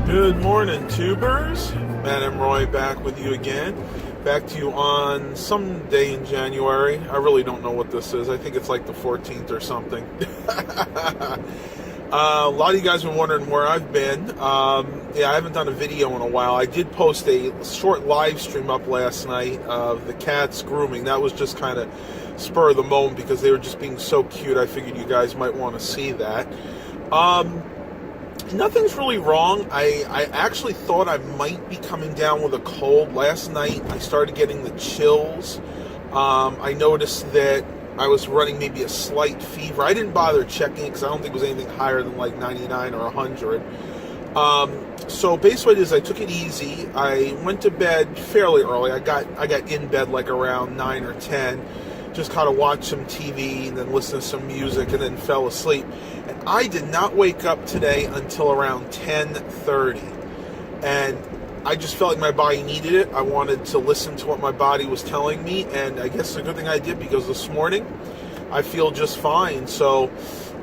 Good morning, tubers. Matt and Roy back with you again. Back to you on some day in January. I really don't know what this is. I think it's like the 14th or something. A lot of you guys have been wondering where I've been. Yeah, I haven't done a video in a while. I did post a short live stream up last night of the cats grooming. That was just kind of spur of the moment because they were just being so cute. I figured you guys might want to see that. Nothing's really wrong. I actually thought I might be coming down with a cold. Last night I started getting the chills. I noticed that I was running maybe a slight fever. I didn't bother checking it because I don't think it was anything higher than like 99 or 100. So basically what it is, I took it easy. I went to bed fairly early. I got in bed like around 9 or 10. Just kind of watched some TV and then listened to some music and then fell asleep. And I did not wake up today until around 10:30. And I just felt like my body needed it. I wanted to listen to what my body was telling me. And I guess it's a good thing I did because this morning I feel just fine. So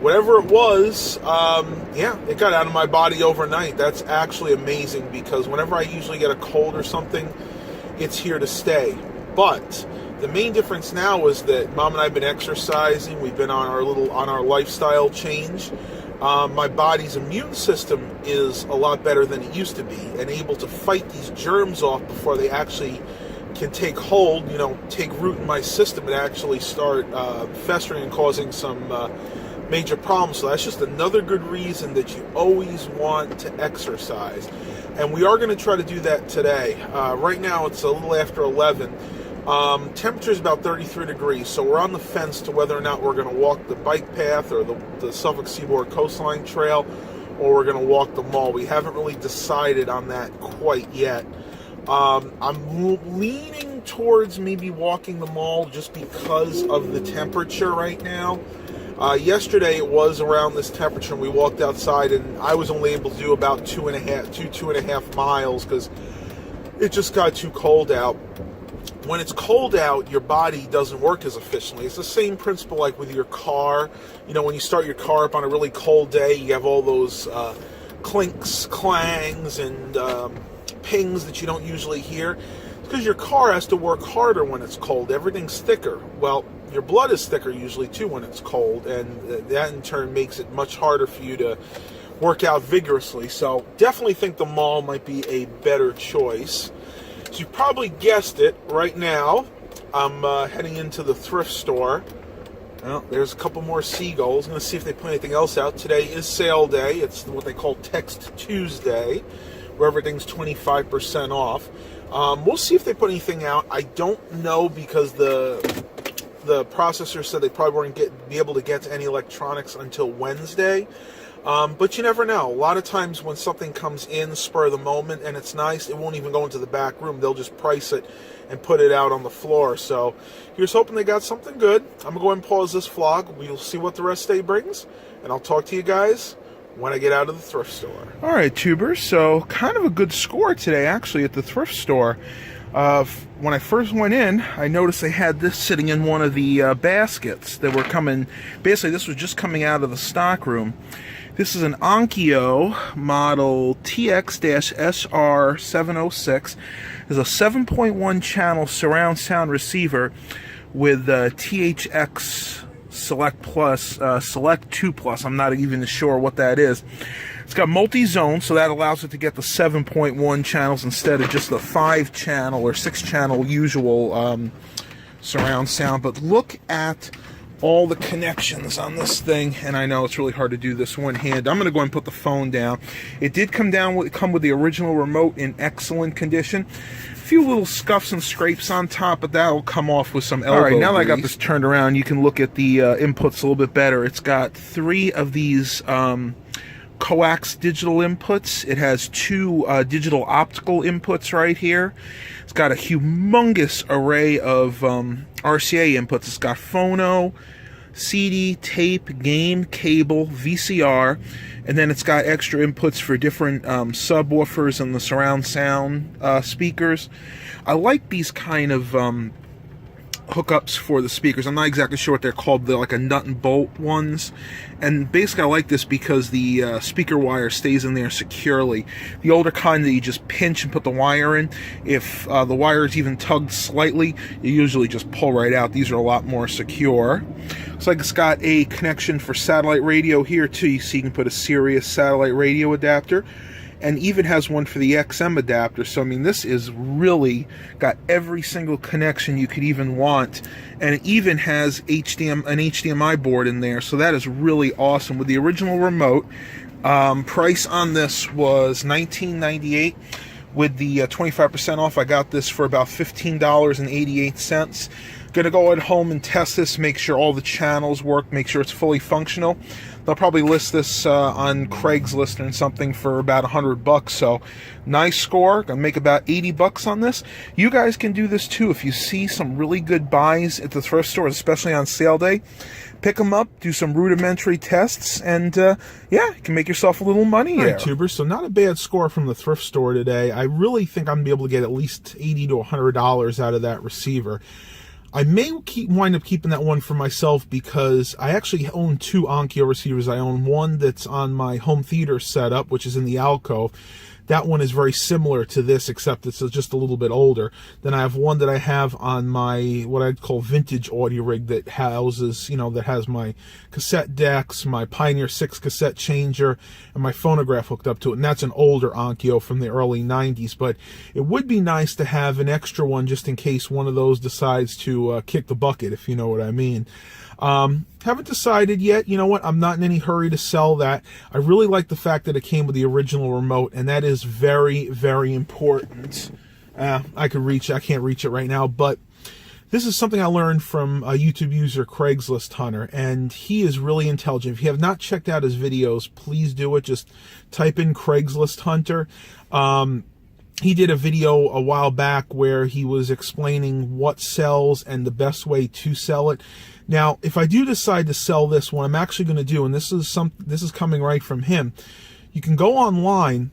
whatever it was, yeah, it got out of my body overnight. That's actually amazing because whenever I usually get a cold or something, it's here to stay. But the main difference now is that Mom and I have been exercising. We've been on our lifestyle change. My body's immune system is a lot better than it used to be and able to fight these germs off before they actually can take hold, take root in my system and actually start festering and causing some major problems. So that's just another good reason that you always want to exercise. And we are going to try to do that today. Right now it's a little after 11. Temperature is about 33 degrees, so we're on the fence to whether or not we're going to walk the bike path or the Suffolk Seaboard Coastline Trail, or we're going to walk the mall. We haven't really decided on that quite yet. I'm leaning towards maybe walking the mall just because of the temperature right now. Yesterday it was around this temperature and we walked outside and I was only able to do about 2.5 miles because it just got too cold out. When it's cold out, your body doesn't work as efficiently. It's the same principle like with your car. When you start your car up on a really cold day, you have all those clinks, clangs, and pings that you don't usually hear. It's because your car has to work harder when it's cold. Everything's thicker. Well, your blood is thicker usually too when it's cold, and that in turn makes it much harder for you to work out vigorously. So definitely think the mall might be a better choice. So you probably guessed it. Right now, I'm heading into the thrift store. Well, there's a couple more seagulls. I'm going to see if they put anything else out. Today is sale day. It's what they call Text Tuesday, where everything's 25% off. We'll see if they put anything out. I don't know because the processor said they probably weren't be able to get to any electronics until Wednesday. But you never know. A lot of times when something comes in spur of the moment and it's nice, it won't even go into the back room. They'll just price it and put it out on the floor. So here's hoping they got something good. I'm going to go ahead and pause this vlog. We'll see what the rest of the day brings. And I'll talk to you guys when I get out of the thrift store. All right, tubers. So kind of a good score today, actually, at the thrift store. When I first went in, I noticed they had this sitting in one of the baskets that were coming. Basically, this was just coming out of the stock room. This is an Onkyo model TX-SR706. It's a 7.1 channel surround sound receiver with THX Select Plus, Select 2 Plus. I'm not even sure what that is. It's got multi-zone, so that allows it to get the 7.1 channels instead of just the 5-channel or 6-channel usual surround sound. But look at all the connections on this thing, and I know it's really hard to do this one hand. I'm going to go and put the phone down. It did come with the original remote in excellent condition. A few little scuffs and scrapes on top, but that'll come off with some elbow grease. All right, now that I got this turned around, you can look at the inputs a little bit better. It's got 3 of these coax digital inputs. It has 2 digital optical inputs right here. It's got a humongous array of RCA inputs. It's got phono, CD, tape, game, cable, VCR, and then it's got extra inputs for different subwoofers and the surround sound speakers. I like these kind of hookups for the speakers. I'm not exactly sure what they're called. They're like a nut and bolt ones. And basically I like this because the speaker wire stays in there securely. The older kind that you just pinch and put the wire in, if the wire is even tugged slightly, you usually just pull right out. These are a lot more secure. Looks like it's got a connection for satellite radio here too, so you can put a Sirius satellite radio adapter. And even has one for the XM adapter. So I mean, this is really got every single connection you could even want, and it even has an HDMI board in there. So that is really awesome. With the original remote, price on this was $19.98. With the 25% off, I got this for about $15.88. Gonna go at home and test this, make sure all the channels work, make sure it's fully functional. They'll probably list this on Craigslist or something for about $100. So nice score. Gonna make about $80 on this. You guys can do this too. If you see some really good buys at the thrift store, especially on sale day, pick them up, do some rudimentary tests, and yeah, you can make yourself a little money here. All right, tubers, so not a bad score from the thrift store today. I really think I'm gonna be able to get at least $80 to $100 out of that receiver. I may wind up keeping that one for myself because I actually own two Onkyo receivers. I own one that's on my home theater setup, which is in the alcove. That one is very similar to this, except it's just a little bit older. Then I have one that I have on my, what I'd call vintage audio rig that houses, that has my cassette decks, my Pioneer 6 cassette changer, and my phonograph hooked up to it. And that's an older Onkyo from the early 90s. But it would be nice to have an extra one just in case one of those decides to kick the bucket, if you know what I mean. Haven't decided yet. You know what? I'm not in any hurry to sell that. I really like the fact that it came with the original remote, and that is very, very important. I can't reach it right now, but this is something I learned from a YouTube user, Craigslist Hunter, and he is really intelligent. If you have not checked out his videos, please do it. Just type in Craigslist Hunter. He did a video a while back where he was explaining what sells and the best way to sell it. Now, if I do decide to sell this, what I'm actually going to do, and this is coming right from him, you can go online,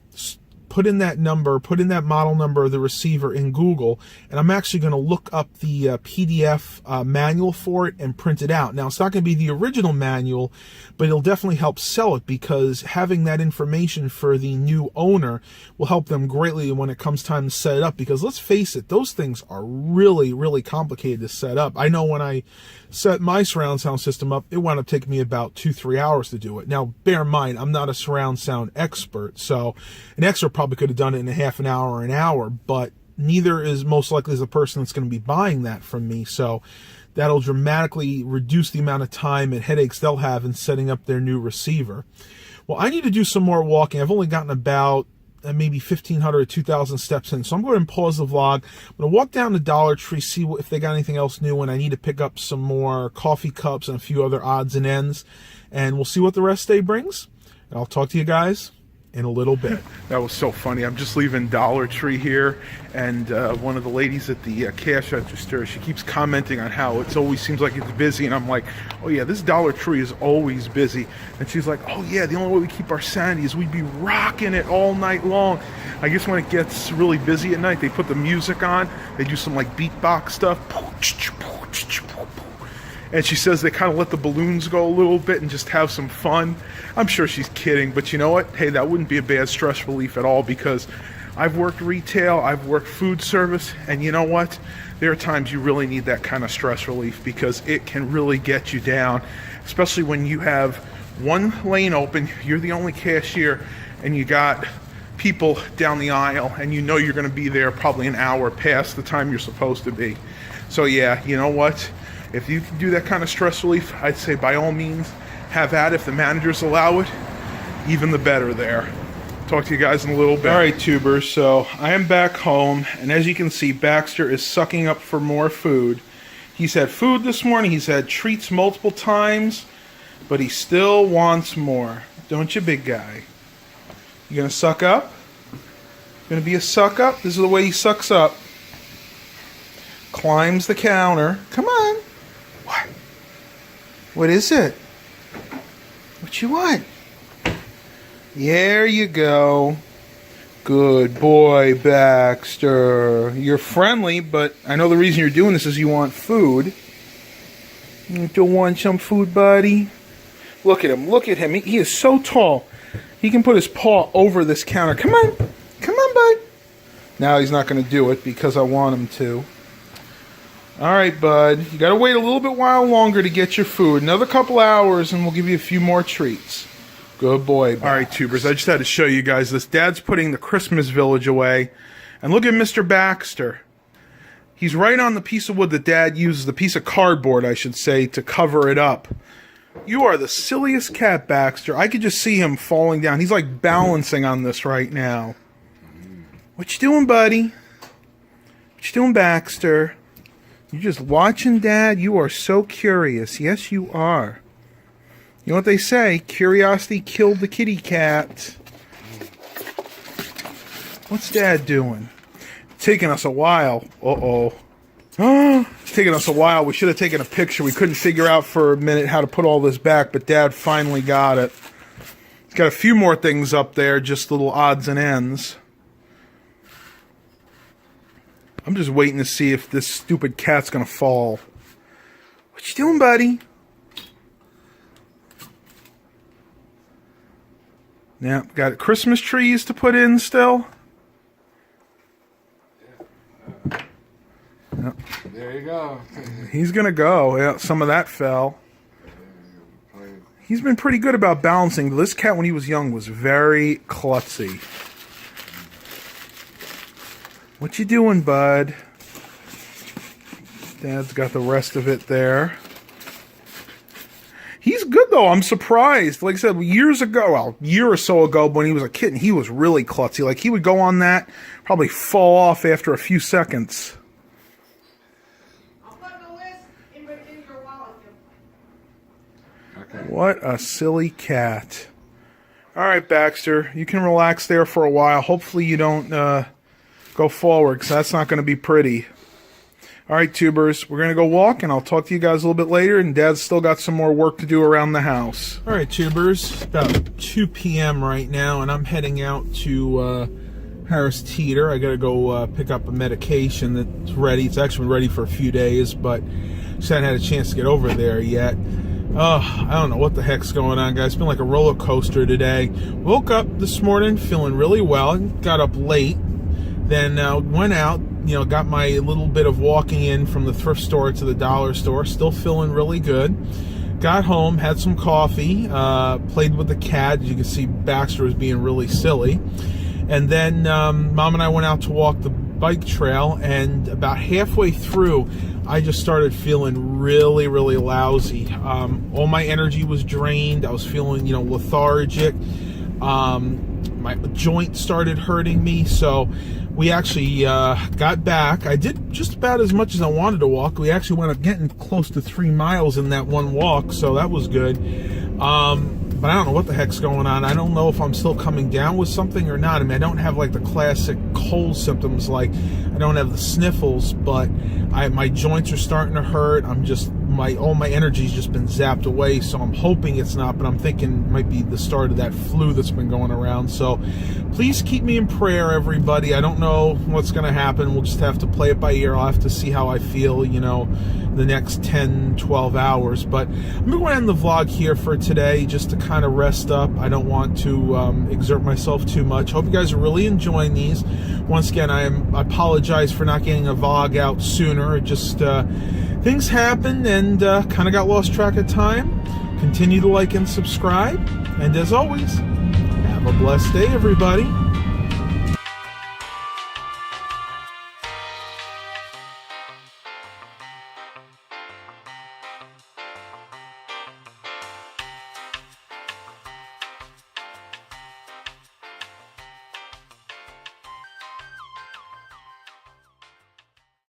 put in that model number of the receiver in Google, and I'm actually going to look up the PDF manual for it and print it out. Now, it's not going to be the original manual, but it'll definitely help sell it because having that information for the new owner will help them greatly when it comes time to set it up, because let's face it, those things are really, really complicated to set up. I know when I set my surround sound system up, it wound up taking me about 2-3 hours to do it. Now, bear in mind, I'm not a surround sound expert, so an expert probably could have done it in a half an hour or an hour, but neither is most likely the person that's going to be buying that from me. So that'll dramatically reduce the amount of time and headaches they'll have in setting up their new receiver. Well, I need to do some more walking. I've only gotten about maybe 1,500 or 2,000 steps in. So I'm going to pause the vlog. I'm going to walk down to Dollar Tree, see if they got anything else new, and I need to pick up some more coffee cups and a few other odds and ends. And we'll see what the rest of the day brings. And I'll talk to you guys in a little bit. That was so funny. I'm just leaving Dollar Tree here, and one of the ladies at the cash register, she keeps commenting on how it always seems like it's busy, and I'm like, oh yeah, this Dollar Tree is always busy. And she's like, oh yeah, the only way we keep our sanity is we'd be rocking it all night long. I guess when it gets really busy at night, they put the music on, they do some like beatbox stuff, and she says they kind of let the balloons go a little bit and just have some fun. I'm sure she's kidding, but you know what? Hey, that wouldn't be a bad stress relief at all, because I've worked retail, I've worked food service, and you know what? There are times you really need that kind of stress relief because it can really get you down, especially when you have one lane open, you're the only cashier, and you got people down the aisle, and you know you're going to be there probably an hour past the time you're supposed to be. So yeah, you know what? If you can do that kind of stress relief, I'd say by all means, have at it. If the managers allow it, even the better there. Talk to you guys in a little bit. All right, tubers, so I am back home, and as you can see, Baxter is sucking up for more food. He's had food this morning, he's had treats multiple times, but he still wants more. Don't you, big guy? You gonna suck up? Gonna be a suck up? This is the way he sucks up. Climbs the counter. Come on. What? What is it? What you want? There you go. Good boy, Baxter. You're friendly, but I know the reason you're doing this is you want food. You don't want some food, buddy? Look at him. Look at him. He is so tall. He can put his paw over this counter. Come on. Come on, bud. Now he's not going to do it because I want him to. All right, bud. You got to wait a little bit while longer to get your food. Another couple hours, and we'll give you a few more treats. Good boy. All right, tubers. I just had to show you guys this. Dad's putting the Christmas village away. And look at Mr. Baxter. He's right on the piece of wood that Dad uses, the piece of cardboard, I should say, to cover it up. You are the silliest cat, Baxter. I could just see him falling down. He's like balancing on this right now. What you doing, buddy? What you doing, Baxter? You're just watching Dad? You are so curious. Yes, you are. You know what they say? Curiosity killed the kitty cat. What's Dad doing? It's taking us a while. Uh-oh. It's taking us a while. We should have taken a picture. We couldn't figure out for a minute how to put all this back, but Dad finally got it. He's got a few more things up there, just little odds and ends. I'm just waiting to see if this stupid cat's gonna fall. What you doing, buddy? Yeah, got Christmas trees to put in still. Yep. There you go. He's gonna go. Yeah, some of that fell. He's been pretty good about balancing. This cat, when he was young, was very klutzy. What you doing, bud? Dad's got the rest of it there. He's good, though. I'm surprised. Like I said, years ago, well, a year or so ago, when he was a kitten, he was really klutzy. Like, he would go on that, probably fall off after a few seconds. I'll put the list in your wallet. Okay. What a silly cat. All right, Baxter, you can relax there for a while. Hopefully you don't go forward, because that's not going to be pretty. All right, tubers, we're going to go walk, and I'll talk to you guys a little bit later, and Dad's still got some more work to do around the house. All right, tubers, it's about 2 p.m. right now, and I'm heading out to Harris Teeter. I got to go pick up a medication that's ready. It's actually been ready for a few days, but just haven't had a chance to get over there yet. I don't know what the heck's going on, guys. It's been like a roller coaster today. Woke up this morning feeling really well, got up late, then went out, got my little bit of walking in from the thrift store to the dollar store, still feeling really good. Got home, had some coffee, played with the cat. As you can see, Baxter was being really silly. And then Mom and I went out to walk the bike trail, and about halfway through, I just started feeling really, really lousy. All my energy was drained. I was feeling, lethargic. My joint started hurting me, so we actually got back. I did just about as much as I wanted to walk. We actually wound up getting close to 3 miles in that one walk, so that was good. But I don't know what the heck's going on. I don't know if I'm still coming down with something or not. I mean, I don't have like the classic cold symptoms, like I don't have the sniffles, but my joints are starting to hurt. I'm just, all my energy's just been zapped away, so I'm hoping it's not, but I'm thinking it might be the start of that flu that's been going around. So please keep me in prayer, everybody. I don't know what's going to happen. We'll just have to play it by ear. I'll have to see how I feel, the next 10, 12 hours. But I'm going to end the vlog here for today, just to kind of rest up. I don't want to exert myself too much. Hope you guys are really enjoying these. Once again, I apologize for not getting a vlog out sooner. It just things happened, and kind of got lost track of time. Continue to like and subscribe, and as always, have a blessed day, everybody.